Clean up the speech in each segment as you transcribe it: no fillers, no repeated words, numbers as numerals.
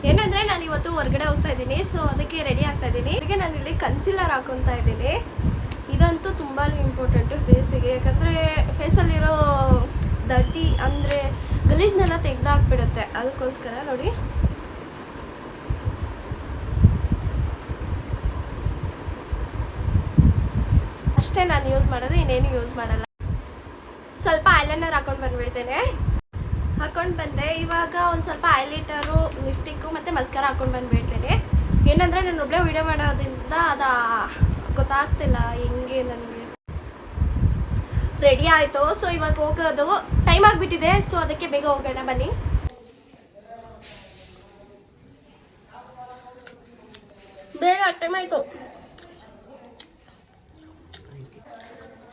ಏನಂದರೆ ನಾನು ಇವತ್ತು ಹೊರಗಡೆ ಹೋಗ್ತಾ ಇದ್ದೀನಿ, ಸೊ ಅದಕ್ಕೆ ರೆಡಿ ಆಗ್ತಾ ಇದ್ದೀನಿ. ಅದಕ್ಕೆ ನಾನು ಇಲ್ಲಿ ಕನ್ಸಿಲರ್ ಹಾಕೊತಾ ಇದ್ದೀನಿ. ಇದಂತೂ ತುಂಬಾ ಇಂಪಾರ್ಟೆಂಟು ಫೇಸಿಗೆ, ಯಾಕಂದರೆ ಫೇಸಲ್ಲಿರೋ ದರ್ಟಿ ಅಂದರೆ ಗಲೀಜ್ನೆಲ್ಲ ತೆಗೆದಾಕ್ಬಿಡುತ್ತೆ. ಅದಕ್ಕೋಸ್ಕರ ನೋಡಿ ಅಷ್ಟೇ ನಾನು ಯೂಸ್ ಮಾಡೋದು, ಇನ್ನೇನು ಯೂಸ್ ಮಾಡಲ್ಲ. ಸ್ವಲ್ಪ ಐಲೈನರ್ ಹಾಕೊಂಡು ಬಂದುಬಿಡ್ತೇನೆ. ಹಾಕೊಂಡು ಬಂದೆ. ಇವಾಗ ಒಂದು ಸ್ವಲ್ಪ ಹೈಲೈಟರು, ಲಿಪ್ಸ್ಟಿಕ್ಕು ಮತ್ತು ಮಸ್ಕರ ಹಾಕೊಂಡು ಬಂದುಬಿಡ್ತೇನೆ. ಏನಂದರೆ ನಾನು ಒಬ್ಬಳೇ ವೀಡಿಯೋ ಮಾಡೋದ್ರಿಂದ ಅದು ಗೊತ್ತಾಗ್ತಿಲ್ಲ ಹೆಂಗೆ ನನಗೆ. ರೆಡಿ ಆಯಿತು. ಸೊ ಇವಾಗ ಹೋಗೋದು ಟೈಮ್ ಆಗಿಬಿಟ್ಟಿದೆ, ಸೊ ಅದಕ್ಕೆ ಬೇಗ ಹೋಗೋಣ ಬನ್ನಿ. ಬೇಗ ಟೈಮ್ ಆಯಿತು.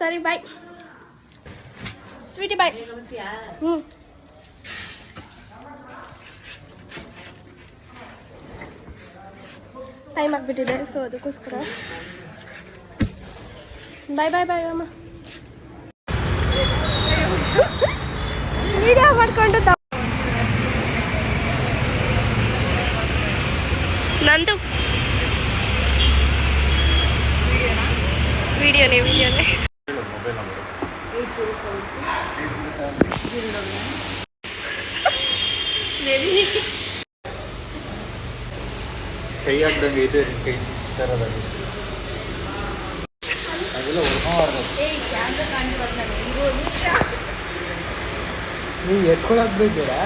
ಸರಿ ಬಾಯ್ ಸ್ವೀಟಿ, ಬಾಯ್. ಟೈಮ್ ಆಗಿಬಿಟ್ಟಿದೆ, ಸೊ ಅದಕ್ಕೋಸ್ಕರ ಬಾಯ್ ಬಾಯ್ ಬಾಯ್ ಅಮ್ಮ. ವಿಡಿಯೋ ಮಾಡ್ಕೊಂಡು ನಂದು ವಿಡಿಯೋನೇ ಕೈ ಹಾಕ್ದಂಗೆ ಇದೆ, ಕೈ ತರದಾಗಿ ಅದೆಲ್ಲ ನೀವು ಎತ್ಕೊಳಕ್ ಬೇಕೀರಾ?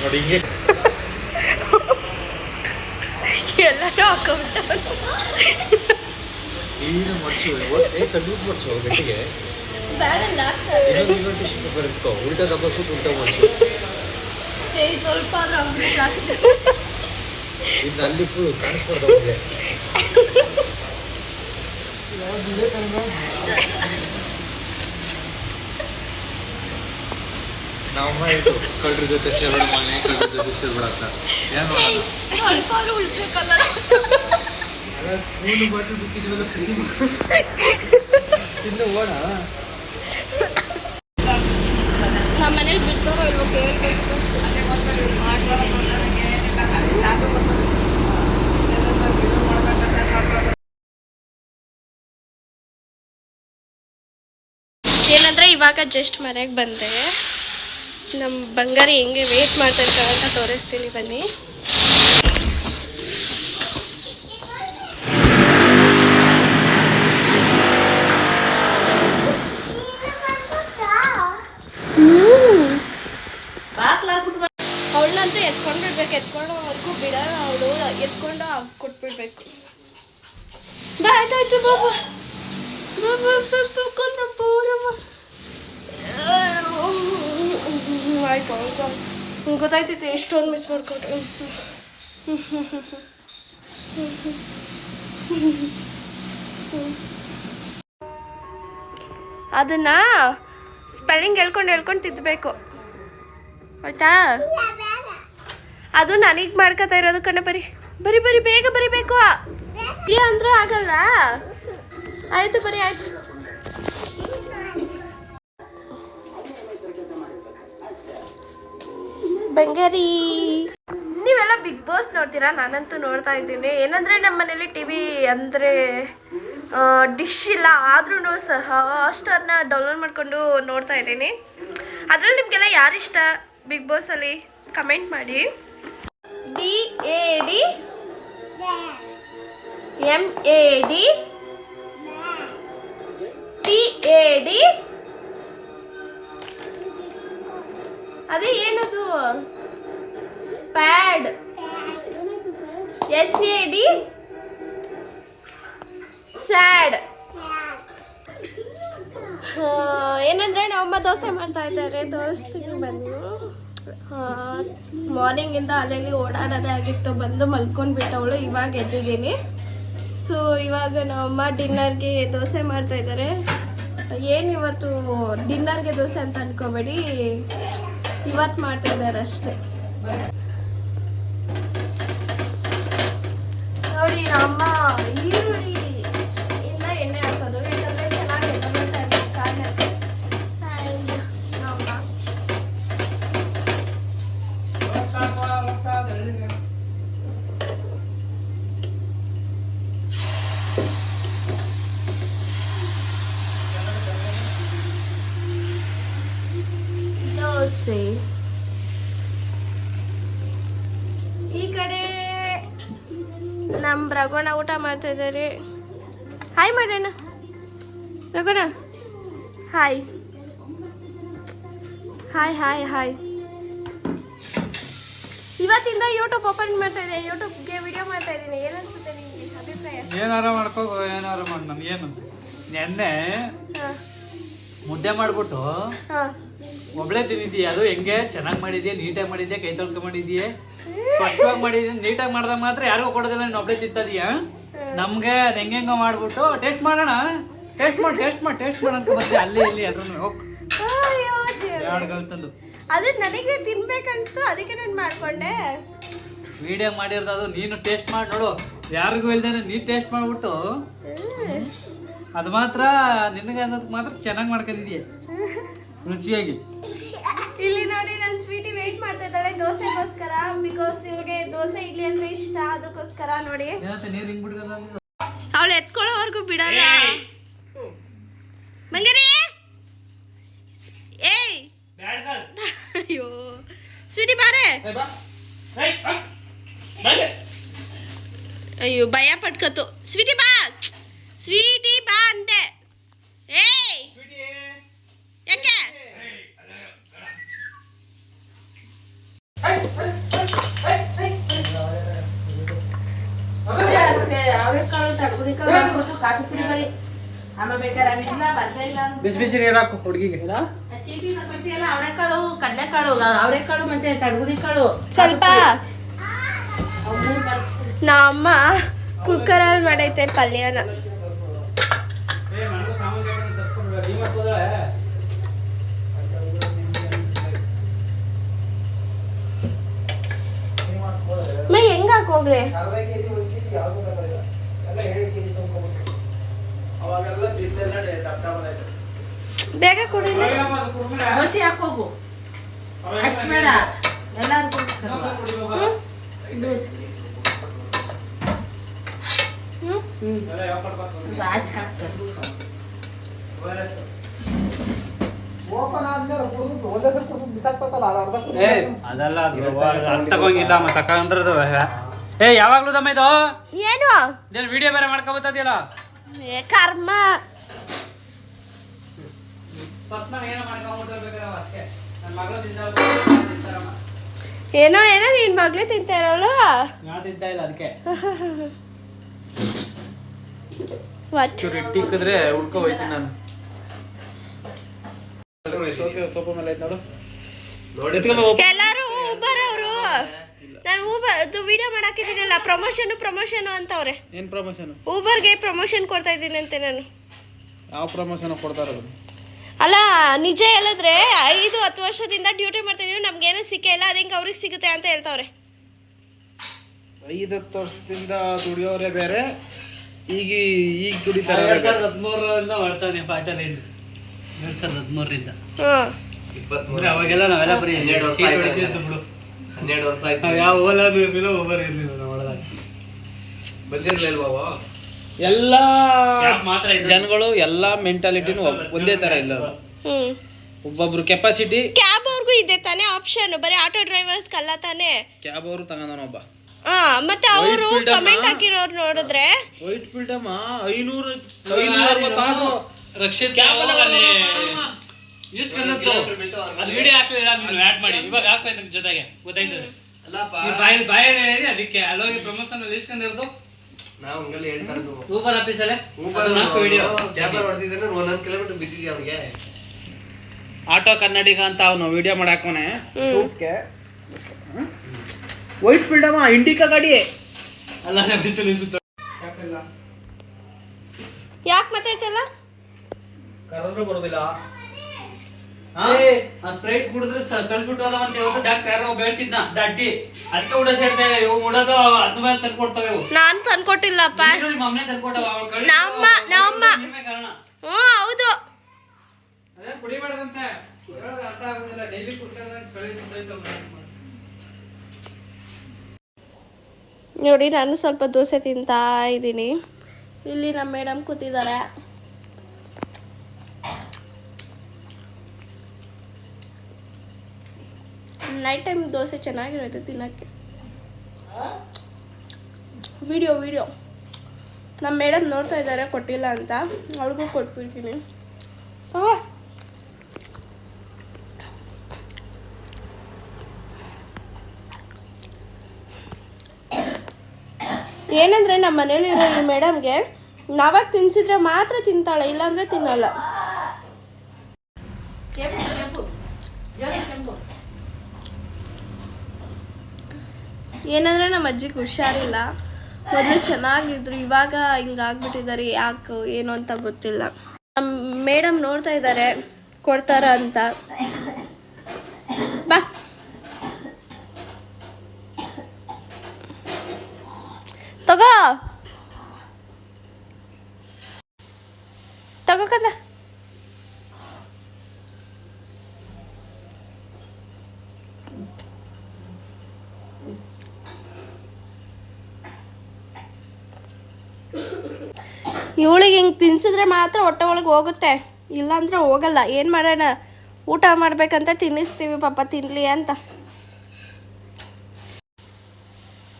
ನೋಡಿ ಹಿಂಗೆ ಎಲ್ಲರೂ ಹಾಕೋಬಿಟ್ಟು ಏನು ಮಾಡಿಸು ತಂದು ಮಾಡಿಸು ಗಟ್ಟಿಗೆ ಟಿಶ್ಯೂ ಪೇಪರ್ ಇಟ್ಕೋ, ಉಲ್ಟಾ ತಗೋಕು ಉಲ್ಟಾ ಮಾಡಿಸು. ಸ್ವಲ್ಪ ಇನ್ನು ಅಲ್ಲಿ ಫುಲ್ ಕಾಣಿಸ್ಕೊಡ್ದೆ. ನಾವಮ್ಮ ಇದು ಕಳ್ರ ಜೊತೆ ಸೇರ್ಬೇಡ, ಮನೆ ಕಳ್ರ ಜೊತೆ ಸೇರ್ಬೇಡ ಅಂತ ಏನು ಸ್ವಲ್ಪ ಉಳಿಸ್ಬೇಕಲ್ಲ. ಸ್ಪೂನು ಬಾಟಲ್ ಬಿಟ್ಟಿದ್ವಲ್ಲ ತಿನ್ನು ಓಣ. ನಮ್ಮ ಮನೇಲಿ ಬಿಡ್ತಾರೋ ಇಲ್ವೋ ಕೇಳ್ಬೇಕು. ಏನಂದರೆ ಇವಾಗ ಜಸ್ಟ್ ಮನೆಗೆ ಬಂದೆ. ನಮ್ಮ ಬಂಗಾರಿ ಹೆಂಗೆ ವೇಟ್ ಮಾಡ್ತಾ ಇರ್ತಾರೆ ಅಂತ ತೋರಿಸ್ತೀನಿ ಬನ್ನಿ. ಅವಳನ್ನಂತೂ ಎತ್ಕೊಂಡು ಬಿಡ್ಬೇಕು, ಎತ್ಕೊಂಡವರೆಗೂ ಬಿಡ, ಅವಳು ಎತ್ಕೊಂಡು ಕೊಟ್ಬಿಡ್ಬೇಕು. ಆಯ್ತಾಯ್ತು ಬಾಬಾ ಆಯ್ತು ಗೊತ್ತಾಯ್ತೈತೆ ಎಷ್ಟೊಂದು ಮಿಸ್ ಮಾಡ್ಕೊಟ್ರೆ. ಅದನ್ನ ಸ್ಪೆಲ್ಲಿಂಗ್ ಹೇಳ್ಕೊಂಡು ತಿದ್ದಬೇಕು, ಆಯ್ತಾ? ಅದು ನನಗೆ ಮಾಡ್ಕೊತಾ ಇರೋದು ಕಣ. ಬರಿ ಬೇಗ ಬರಿಬೇಕು ಅಂದರೆ ಆಗಲ್ಲ. ಆಯ್ತು ಬರಿ, ಆಯ್ತು. ಬಂಗಾರಿ, ನೀವೆಲ್ಲ ಬಿಗ್ ಬಾಸ್ ನೋಡ್ತೀರಾ? ನಾನಂತೂ ನೋಡ್ತಾ ಇದ್ದೀನಿ. ಏನಂದರೆ ನಮ್ಮ ಮನೇಲಿ ಟಿವಿ ಅಂದರೆ ಡಿಶ್ ಇಲ್ಲ, ಆದ್ರೂ ಸಹ ಹಾಟ್‌ಸ್ಟಾರ್ನ ಡೌನ್ಲೋಡ್ ಮಾಡಿಕೊಂಡು ನೋಡ್ತಾ ಇದ್ದೀನಿ. ಅದರಲ್ಲಿ ನಿಮಗೆಲ್ಲ ಯಾರಿಷ್ಟ ಬಿಗ್ ಬಾಸಲ್ಲಿ ಕಮೆಂಟ್ ಮಾಡಿ. DAD MAD TAD ಅದೇ ಏನದು? ಪ್ಯಾಡ್. SAD sad. ಏನಂದರೆ ನಮ್ಮಮ್ಮ ದೋಸೆ ಮಾಡ್ತಾ ಇದ್ದಾರೆ, ತೋರಿಸ್ತೀನಿ ಬನ್ನಿ. ಮಾರ್ನಿಂಗಿಂದ ಅಲ್ಲಲ್ಲಿ ಓಡಾಡೋದೇ ಆಗಿತ್ತು. ಬಂದು ಮಲ್ಕೊಂಡ್ಬಿಟ್ಟವಳು, ಇವಾಗ ಎದ್ದಿದ್ದೀನಿ. ಸೊ ಇವಾಗ ನಮ್ಮಮ್ಮ ಡಿನ್ನರ್ಗೆ ದೋಸೆ ಮಾಡ್ತಾ ಇದ್ದಾರೆ. ಏನು ಇವತ್ತು ಡಿನ್ನರ್ಗೆ ದೋಸೆ ಅಂತ ಅಂದ್ಕೋಬೇಡಿ, ಇವತ್ತು ಮಾಡ್ತಾ ಇದ್ದಾರೆ ಅಷ್ಟೇ. ನೋಡಿ ಅಮ್ಮ ಈರುಳ್ಳಿ ಇಂದ ಎಣ್ಣೆ ಹಾಕೋದು, ಯಾಕಂದರೆ ಚೆನ್ನಾಗಿ ಎಣ್ಣೆ ಕಾರಣ ಸಿ ಈ ಕಡೆ ನಮ್ಮ ರಘುಣ ಊಟ ಮಾಡ್ತಾ ಇದ್ದಾರೆ. ಹಾಯ್ ಮಾಡೋಣ ರಘುಣ. Hi hi hi hi. ಇವತ್ತಿಂದ ಯೂಟ್ಯೂಬ್ ಓಪನ್ ಮಾಡ್ತಾ ಇದ್ದೆ, ಯೂಟ್ಯೂಬ್ಗೆ ವಿಡಿಯೋ ಮಾಡ್ತಾ ಇದ್ದೀನಿ. ಏನು ಅನ್ಸುತ್ತೆ ನಿಮಗೆ ಅಭಿಪ್ರಾಯ? ಏನಾರ ಮಾಡ್ಕೋ, ಏನಾರ ಮಾಡಿ ನನ್ಗೇನು. ನೆನ್ನೆ ಮುದ್ದೆ ಮಾಡ್ಬಿಟ್ಟು ಒಬ್ಳೆ ತಿಂದಿದ್ದೀಯ. ಅದು ಹೆಂಗೆ ಚೆನ್ನಾಗಿ ಮಾಡಿದ್ಯಾ, ನೀಟಾಗಿ ಮಾಡಿದ್ಯಾ, ಕೈ ತೊಳ್ಕೊ ಮಾಡಿದ್ಯಾ, ಸ್ವಚ್ಛವಾಗಿ ಮಾಡಿದ್ಯಾ. ನೀಟಾಗಿ ಮಾಡಿದಾಗ ಮಾತ್ರ ಯಾರಿಗೂ ಕೊಡೋದಿಲ್ಲ, ನೀನು ಒಬ್ಳೆ ತಿಂತದೀಯ. ನಮ್ಗೆ ಅದು ಹೆಂಗೆಂಗೋ ಮಾಡ್ಬಿಟ್ಟು ಟೇಸ್ಟ್ ಮಾಡೋಣ, ಟೇಸ್ಟ್ ಮಾಡಿ ಅಂತ ಬಂದೆ. ಅಲ್ಲಿ ಇಲ್ಲಿ ಅದನ್ನು ಹೋಗ್ ಎರಡು ಗಲ್ತಂದು ಅದು ನನಗೆ ತಿನ್ಬೇಕನ್ಸ್ತು, ಅದಕ್ಕೆ ನಾನು ಮಾಡ್ಕೊಂಡೆ. ವಿಡಿಯೋ ಮಾಡಿರೋದು ಅದು. ನೀನು ಟೇಸ್ಟ್ ಮಾಡಿ ನೋಡು, ಯಾರಿಗೂ ಇಲ್ದೇನೆ ನೀ ಟೇಸ್ಟ್ ಮಾಡ್ಬಿಟ್ಟು ಅದು ಮಾತ್ರ ನಿನಗೆ ಅನ್ನೋದಕ್ಕೆ ಮಾತ್ರ ಚೆನ್ನಾಗಿ ಮಾಡ್ಕೊಂಡಿದೀಯ, ರುಚಿಯಾಗಿ. ಇಲ್ಲಿ ನೋಡಿ ನನ್ನ ಸ್ವೀಟಿ ವೇಟ್ ಮಾಡ್ತಾ ಇದ್ದಾಳೆ ದೋಸೆಗೋಸ್ಕರ. ಬಿಕಾಸ್ ಇವ್ರಿಗೆ ದೋಸೆ ಇಡ್ಲಿ ಅಂದ್ರೆ ಇಷ್ಟ, ಅದಕ್ಕೋಸ್ಕರ. ನೋಡಿ ನೀರು ಹಿಂಗ್ ಬಿಡ್ಗಲ್ಲ, ಅವಳು ಎತ್ಕೊಳ್ಳೋವರೆಗೂ ಬಿಡಲ್ಲ. ಮಂಗರಿ ಏಯ್, ಅಯ್ಯೋ ಸ್ವೀಟಿ ಬಾರೆ. ಅಯ್ಯೋ ಭಯ ಪಟ್ಕತ್ತು. ಸ್ವೀಟಿ ಬಾ, ಸ್ವೀಟಿ ಬಾ ಅಂತೆ. ಏಯ್ ಯಾಕೆ? ಬಿಸಿ ಬಿಸಿ ನೀರು ಹಾಕು ಹುಡುಗಿಗೆ. ಅವರೆಕಾಳು, ಕಡಲೆಕಾಳು, ಅವರೆಕಾಳು ಮತ್ತೆ ತಡಗುಡಿ ಕಾಳು ಸ್ವಲ್ಪ. ನಮ್ಮ ಕುಕ್ಕರಲ್ಲಿ ಮಾಡೈತೆ ಪಲ್ಯನ. ಮೈ ಹೆಂಗ ಹಾಕೋಗ್ಲಿ? ಬೇಗ ಕೊಡಿ. ದೋಸೆ ಹಾಕೋಗು, ಅಷ್ಟು ಬೇಡ, ಎಲ್ಲರಿಗೂ ಅದಲ್ಲ, ತಗೊಂಗಿಲ್ಲ ತಕೊಂಡ್ರದು. ಏ ಯಾವಾಗ್ಲೂ ದಮ್ಮ ಇದು ಏನು ನೀನು ವಿಡಿಯೋ ಬೇರೆ ಮಾಡ್ಕೊಬತ್ತದಿಲ್ಲ. ಕರ್ಮ. ಏನೋ ಏನೋ ನಿನ್ ಮಗ್ಳು ತಿಂತಾ ಇರೋಳು. ತಿಂತಾ ಇಲ್ಲ ಅದಕ್ಕೆ. ಚೂರು ಇಟ್ಟಿಕ್ಕಿದ್ರೆ ಉಳ್ಕೊ ಹೋಯ್ತೀನಿ ನಾನು. ಸೋಫಾ ಮೇಲೆ ಐತೆ ನೋಡು. ಎಲ್ಲಾರು ಊಬರ್ ಅವರು. ನಾನು ಊಬರ್ ವಿಡಿಯೋ ಮಾಡಾಕಿದ್ದೀನಲ್ಲ, ಪ್ರಮೋಷನ್ ಅಂತವ್ರೆ. ಏನ್ ಪ್ರಮೋಷನ್? ಊಬರ್ಗೆ ಪ್ರಮೋಷನ್ ಕೊಡ್ತಾ ಇದ್ದೀನಿ ಅಂತೆ ನಾನು. ಯಾವ ಪ್ರಮೋಷನ್ ಕೊಡ್ತಾ ಇರೋದು? ಅಲ್ಲ ನಿಜ ಹೇಳಿದ್ರೆ 5-10 ವರ್ಷದಿಂದ ಡ್ಯೂಟಿ ಮಾಡ್ತಾ ಇದೀವಿ, ನಮ್ಗೇನು ಸಿಕ್ಕೇ ಇಲ್ಲ, ಅದು ಹೆಂಗೆ ಅವ್ರಿಗೆ ಸಿಗುತ್ತೆ ಅಂತ ಹೇಳ್ತಾವ್ರೆ. 5-10 ವರ್ಷದಿಂದ ದುಡಿಯೋರೆ ಬೇರೆ, ಈಗ ದುಡಿತಾರೆ. 2013 ಮಾಡ್ತಾನೆ ಪಾಟಲ್ಲಿ. 2013 ಅವಾಗೆಲ್ಲ ನಾವೆಲ್ಲ ಬರೀ 12 ವರ್ಷ ಆಯ್ತು. ಯಾವ ಓಲಾನು ಇರ್ಲಿಲ್ಲ, ಓಬರ್ ಇರ್ಲಿಲ್ಲ ನಾವು ಒಳದಾಗ. ಬಂದಿರ್ಲಿಲ್ವಾ? ಎಲ್ಲ ಜನಗಳು ಎಲ್ಲ ಮೆಂಟಾಲಿಟಿನೂ ಒಂದೇ ತರ ಇಲ್ಲ. ಒಬ್ಬೊಬ್ರು ಕೆಪಾಸಿಟಿ. ಕ್ಯಾಬ್ ಅವ್ರಿಗೂ ಇದೆ ತಾನೇ ಆಪ್ಷನ್, ಬರೀ ಆಟೋ ಡ್ರೈವರ್ಸ್ ಕಲ್ಲ ತಾನೆ. ಕ್ಯಾಬ್ ಅವರು ತಗೊಂಡವನೊಬ್ಬ. ಮತ್ತೆ ಅವರು ಕಮೆಂಟ್ ಹಾಕಿರೋರು ನೋಡಿದ್ರೆ ವೈಟ್ ಫೀಲ್ಡಮ್ಮ 500 ರಕ್ಷಿತ್ ಅದು ವಿಡಿಯೋ ಹಾಕ್ಲಿಲ್ಲ, ನೀವು ಆಡ್ ಮಾಡಿ. ಇವಾಗ ಹಾಕ್ಬೇಕು ಜೊತೆಗೆ, ಗೊತ್ತಾಯ್ತದೆ. ಬಾಯಲ್ಲಿ ಅದಕ್ಕೆ ಅಲ್ಲೋಗಿ ಪ್ರಮೋಷನ್ ಅಲ್ಲಿ ಇಸ್ಕೊಂಡಿರೋದು ನಾವು ಹಂಗಲ್ಲ ಹೇಳ್ತಾ ಇರೋದು. ಊಬರ್ ಆಫೀಸಲ್ಲೇ ವಿಡಿಯೋ ಕ್ಯಾಬರ್ ಹೊಡೆದಿದ್ರೆ 1 ಕಿಲೋಮೀಟರ್ ಬಿದ್ದಿದ್ಯಾ ಅವ್ರಿಗೆ. ಆಟೋ ಕನ್ನಡಿಗ ಅಂತ ಅವನು ವಿಡಿಯೋ ಮಾಡಾಕೋನೆ. ವೈಟ್ ಫೀಲ್ಡ್ ಅಮ್ಮ, ಇಂಡಿಕಾ ಗಾಡಿ ಅಲ್ಲ ಬಿತ್ತು ನಿಲ್ಸುತ್ತ. ಯಾಕೆ ಮಾತಾಡ್ತಿಲ್ಲ? ಕರೆದ್ರು ಬರೋದಿಲ್ಲ. ಸ್ಪ್ರೈಟ್ ಕುಡಿದ್ರೆ ಕಳ್ಸಿಟ್ಟೋದ ಅಂತ ಹೇಳ್ಬಿಟ್ಟು ಡಾಕ್ಟರ್ ಯಾರೋ ಹೇಳ್ತಿದ್ನ ದಡ್ಡಿ. ಅದಕ್ಕೆ ಊಟ ಸೇರ್ತಾರೆ ಇವು. ಮುಡೋದು ಅದ್ರ ಮೇಲೆ ತಂದ್ಕೊಡ್ತವೆ ಇವು. ನಾನ್ ತಂದ್ಕೊಟ್ಟಿಲ್ಲಪ್ಪ, ಮಮ್ಮನೆ ತಂದ್ಕೊಟ್ಟವ. ನಮ್ಮ ಕಾರಣ ಹೌದು. ಅದೇ ಕುಡಿಬೇಡದಂತೆ ಅರ್ಥ ಆಗೋದಿಲ್ಲ. ಡೈಲಿ ಕುಡ್ಕೊಂಡ್ರೆ ನೋಡಿ, ನಾನು ಸ್ವಲ್ಪ ದೋಸೆ ತಿಂತಾ ಇದ್ದೀನಿ. ಇಲ್ಲಿ ನಮ್ಮ ಮೇಡಮ್ ಕೂತಿದ್ದಾರೆ. ನೈಟ್ ಟೈಮ್ ದೋಸೆ ಚೆನ್ನಾಗಿರುತ್ತೆ ತಿನ್ನೋಕ್ಕೆ. ವಿಡಿಯೋ ನಮ್ಮ ಮೇಡಮ್ ನೋಡ್ತಾ ಇದ್ದಾರೆ ಕೊಟ್ಟಿಲ್ಲ ಅಂತ, ಅವ್ಳಿಗೂ ಕೊಟ್ಬಿಡ್ತೀನಿ. ಏನಂದರೆ ನಮ್ಮ ಮನೇಲಿರೋ ಈ ಮೇಡಮ್ಗೆ ನಾವಾಗ ತಿನ್ಸಿದ್ರೆ ಮಾತ್ರ ತಿಂತಾಳೆ, ಇಲ್ಲಾಂದರೆ ತಿನ್ನಲ್ಲ. ಏನಂದರೆ ನಮ್ಮ ಅಜ್ಜಿಗೆ ಹುಷಾರಿಲ್ಲ. ಮೊದಲು ಚೆನ್ನಾಗಿದ್ರು, ಇವಾಗ ಹಿಂಗಾಗ್ಬಿಟ್ಟಿದ್ದಾರೆ. ಯಾಕೆ ಏನು ಅಂತ ಗೊತ್ತಿಲ್ಲ. ನಮ್ಮ ಮೇಡಮ್ ನೋಡ್ತಾ ಇದ್ದಾರೆ ಕೊಡ್ತಾರ ಅಂತ. ಬಾ ತಗೋಕಲ್ಲ. ಇವಳಿಗೆ ಹಿಂಗೆ ತಿನ್ಸಿದ್ರೆ ಮಾತ್ರ ಹೊಟ್ಟೆ ಒಳಗೆ ಹೋಗುತ್ತೆ, ಇಲ್ಲಾಂದ್ರೆ ಹೋಗಲ್ಲ. ಏನು ಮಾಡೋಣ, ಊಟ ಮಾಡ್ಬೇಕಂತ ತಿನ್ನಿಸ್ತೀವಿ, ಪಾಪ ತಿನ್ನಲಿ ಅಂತ.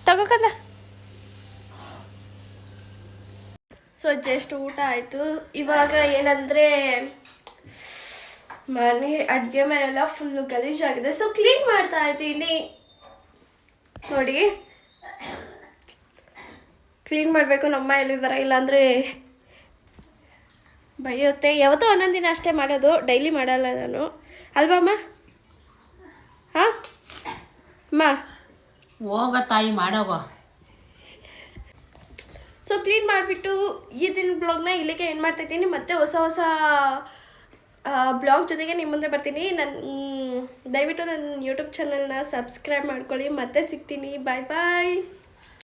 ತಗೋಕಲ್ಲ. ಸೊ ಜಸ್ಟ್ ಊಟ ಆಯಿತು. ಇವಾಗ ಏನಂದರೆ ಮನೆ ಅಡುಗೆ ಮನೆಯೆಲ್ಲ ಫುಲ್ಲು ಗಲೀಜಾಗಿದೆ. ಸೊ ಕ್ಲೀನ್ ಮಾಡ್ತಾ ಇದ್ದೀನಿ. ನೋಡಿ, ಕ್ಲೀನ್ ಮಾಡಬೇಕು. ನಮ್ಮ ಎಲ್ಲಿದ್ದಾರೆ, ಇಲ್ಲಾಂದರೆ ಬೈಯುತ್ತೆ. ಯಾವತ್ತೋ ಒಂದೊಂದು ದಿನ ಅಷ್ಟೇ ಮಾಡೋದು, ಡೈಲಿ ಮಾಡಲ್ಲ ನಾನು, ಅಲ್ವಾ ಅಮ್ಮ? ಹಾಂ ಅಮ್ಮ, ಹೋಗ ತಾಯಿ ಮಾಡೋವ. ಸೊ ಕ್ಲೀನ್ ಮಾಡಿಬಿಟ್ಟು ಈ ದಿನ ಬ್ಲಾಗ್ನ ಇಲ್ಲಿಗೆ ಏನು ಮಾಡ್ತಾಯಿದ್ದೀನಿ. ಮತ್ತೆ ಹೊಸ ಬ್ಲಾಗ್ ಜೊತೆಗೆ ನಿಮ್ಮ ಮುಂದೆ ಬರ್ತೀನಿ. ದಯವಿಟ್ಟು ನನ್ನ ಯೂಟ್ಯೂಬ್ ಚಾನಲ್ನ ಸಬ್ಸ್ಕ್ರೈಬ್ ಮಾಡ್ಕೊಳ್ಳಿ. ಮತ್ತೆ ಸಿಗ್ತೀನಿ. ಬಾಯ್ ಬಾಯ್.